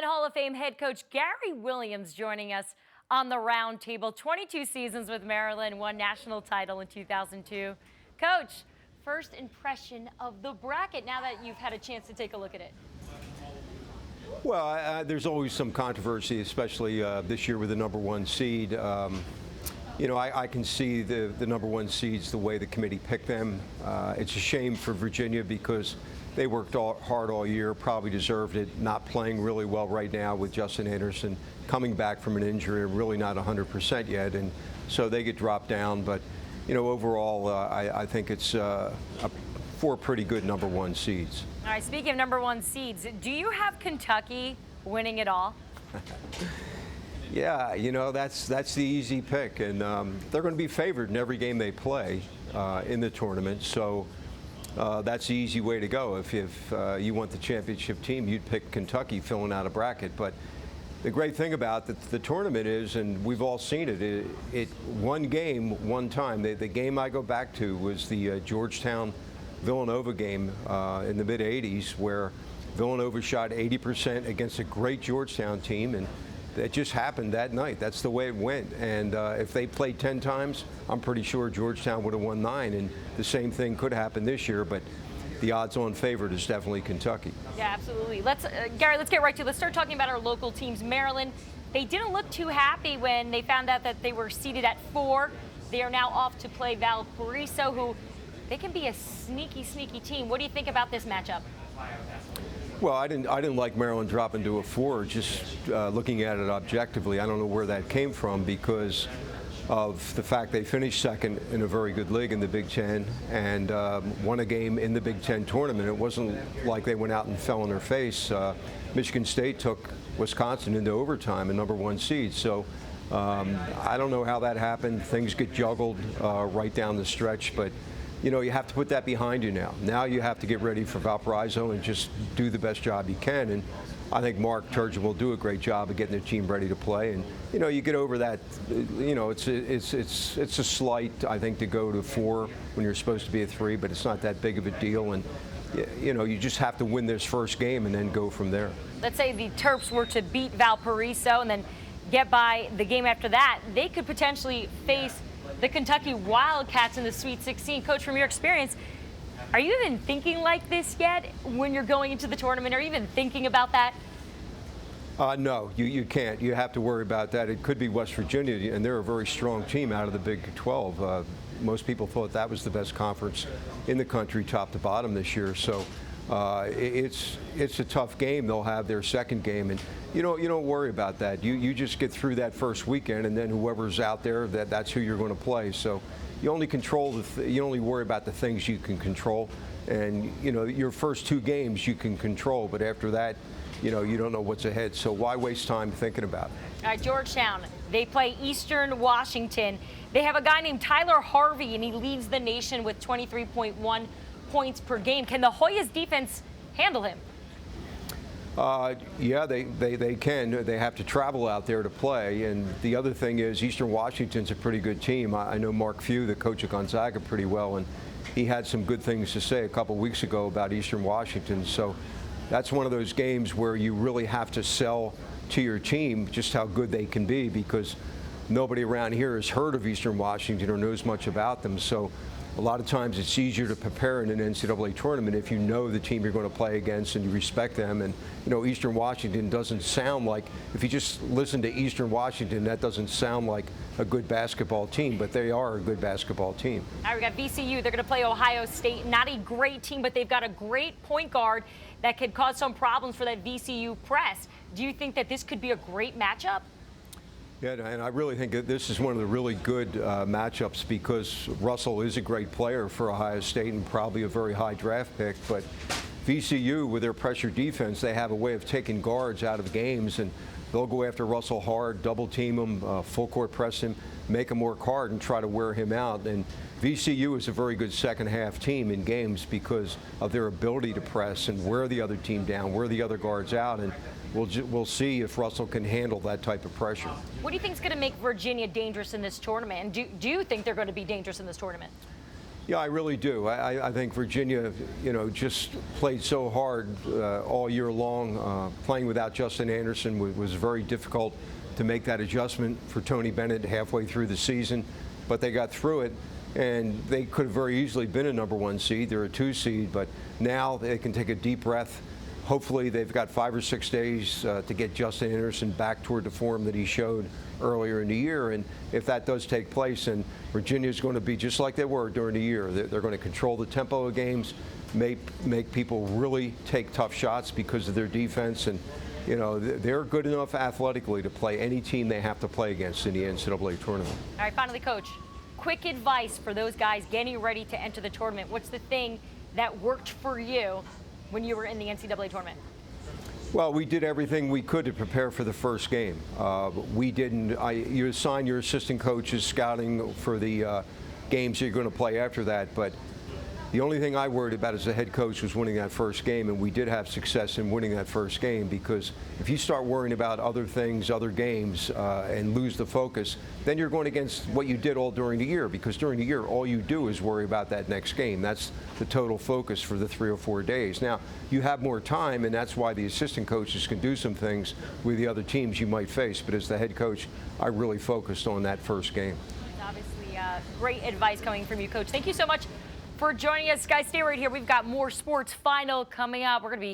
Hall of Fame head coach Gary Williams joining us on the round table. 22 seasons with Maryland, won national title in 2002. Coach, first impression of the bracket now that you've had a chance to take a look at it. Well, there's always some controversy, especially this year with the #1 seed. I can see the #1 seeds, the way the committee picked them. It's a shame for Virginia because they worked hard all year, probably deserved it, not playing really well right now with Justin Anderson coming back from an injury, really not 100% yet, and so they get dropped down. But, overall, I think it's four pretty good #1 seeds. All right, speaking of #1 seeds, do you have Kentucky winning it all? Yeah, that's the easy pick, and they're going to be favored in every game they play in the tournament. So that's the easy way to go. If you want the championship team, you'd pick Kentucky filling out a bracket. But the great thing about the tournament is, and we've all seen it, one game, one time. The game I go back to was the Georgetown Villanova game in the mid-'80s, where Villanova shot 80% against a great Georgetown team, and that just happened that night. That's the way it went. And if they played 10 times, I'm pretty sure Georgetown would have won 9. And the same thing could happen this year, but the odds-on favorite is definitely Kentucky. Yeah, absolutely. Gary, let's get right to it. Let's start talking about our local teams. Maryland, they didn't look too happy when they found out that they were seeded at 4. They are now off to play Valparaiso, who they can be a sneaky, sneaky team. What do you think about this matchup? Well, I didn't like Maryland dropping to a 4. Just looking at it objectively, I don't know where that came from because of the fact they finished second in a very good league in the Big Ten and won a game in the Big Ten tournament. It wasn't like they went out and fell on their face. Michigan State took Wisconsin into overtime, a #1 seed. So I don't know how that happened. Things get juggled right down the stretch, but you have to put that behind you now. Now you have to get ready for Valparaiso and just do the best job you can. And I think Mark Turgeon will do a great job of getting the team ready to play. And you get over that. It's a slight, I think, to go to 4 when you're supposed to be a 3, but it's not that big of a deal. And you just have to win this first game and then go from there. Let's say the Terps were to beat Valparaiso and then get by the game after that, they could potentially face the Kentucky Wildcats in the Sweet 16. Coach, from your experience, are you even thinking like this yet when you're going into the tournament? Are you even thinking about that? No, you can't. You have to worry about that. It could be West Virginia, and they're a very strong team out of the Big 12. Most people thought that was the best conference in the country, top to bottom this year. So it's a tough game. They'll have their second game, and you don't worry about that. You just get through that first weekend, and then whoever's out there, that's who you're going to play. So you only control you only worry about the things you can control, and your first 2 games you can control, but after that, you don't know what's ahead. So why waste time thinking about it? All right, Georgetown, they play Eastern Washington. They have a guy named Tyler Harvey, and he leads the nation with 23.1 points per game. Can the Hoyas defense handle him? Yeah, they can. They have to travel out there to play. And the other thing is Eastern Washington's a pretty good team. I know Mark Few, the coach of Gonzaga, pretty well, and he had some good things to say a couple weeks ago about Eastern Washington. So that's one of those games where you really have to sell to your team just how good they can be, because nobody around here has heard of Eastern Washington or knows much about them. So a lot of times it's easier to prepare in an NCAA tournament if you know the team you're going to play against and you respect them. And, Eastern Washington doesn't sound like, if you just listen to Eastern Washington, that doesn't sound like a good basketball team, but they are a good basketball team. All right, we got VCU. They're going to play Ohio State. Not a great team, but they've got a great point guard that could cause some problems for that VCU press. Do you think that this could be a great matchup? Yeah, and I really think that this is one of the really good matchups because Russell is a great player for Ohio State and probably a very high draft pick. But VCU, with their pressure defense, they have a way of taking guards out of games, and they'll go after Russell hard, double team him, full court press him, make him work hard and try to wear him out. And VCU is a very good second half team in games because of their ability to press and wear the other team down, wear the other guards out. And we'll see if Russell can handle that type of pressure. What do you think is going to make Virginia dangerous in this tournament? And do you think they're going to be dangerous in this tournament? Yeah, I really do. I think Virginia, just played so hard all year long. Playing without Justin Anderson was very difficult to make that adjustment for Tony Bennett halfway through the season, but they got through it, and they could have very easily been a #1 seed. They're a 2 seed, but now they can take a deep breath. Hopefully they've got 5 or 6 days to get Justin Anderson back toward the form that he showed earlier in the year. And if that does take place, then Virginia's going to be just like they were during the year. They're going to control the tempo of games, make people really take tough shots because of their defense. And, they're good enough athletically to play any team they have to play against in the NCAA tournament. All right, finally, Coach, quick advice for those guys getting ready to enter the tournament. What's the thing that worked for you when you were in the NCAA tournament? Well, we did everything we could to prepare for the first game. You assign your assistant coaches scouting for the games you're going to play after that, but the only thing I worried about as a head coach was winning that first game, and we did have success in winning that first game, because if you start worrying about other things, other games, and lose the focus, then you're going against what you did all during the year, because during the year all you do is worry about that next game. That's the total focus for the 3 or 4 days. Now, you have more time, and that's why the assistant coaches can do some things with the other teams you might face, but as the head coach, I really focused on that first game. Obviously, great advice coming from you, Coach. Thank you so much for joining us. Guys, stay right here. We've got more sports final coming up. We're going to be